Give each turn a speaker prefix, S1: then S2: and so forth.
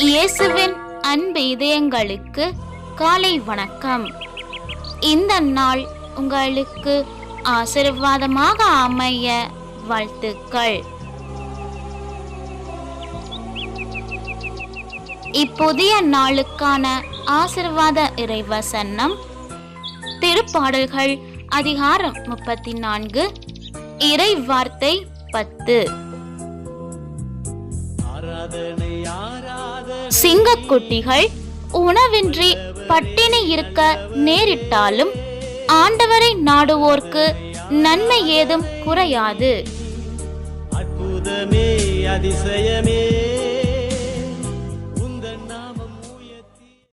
S1: இயேசுவின் அன்பு இதயங்களுக்கு காலை வணக்கம். இந்த நாள் உங்களுக்கு ஆசீர்வாதமாக அமைய வாழ்த்துக்கள். இப்புதிய நாளுக்கான ஆசீர்வாத இறைவசனம் திருப்பாடல்கள் அதிகாரம் 34 இறை வார்த்தை 10. சிங்கக்குட்டிகள் உணவின்றி பட்டினி இருக்க நேரிட்டாலும் ஆண்டவரை நாடுவோர்க்கு நன்மை ஏதும் குறையாது.
S2: அற்புதமே அதிசயமே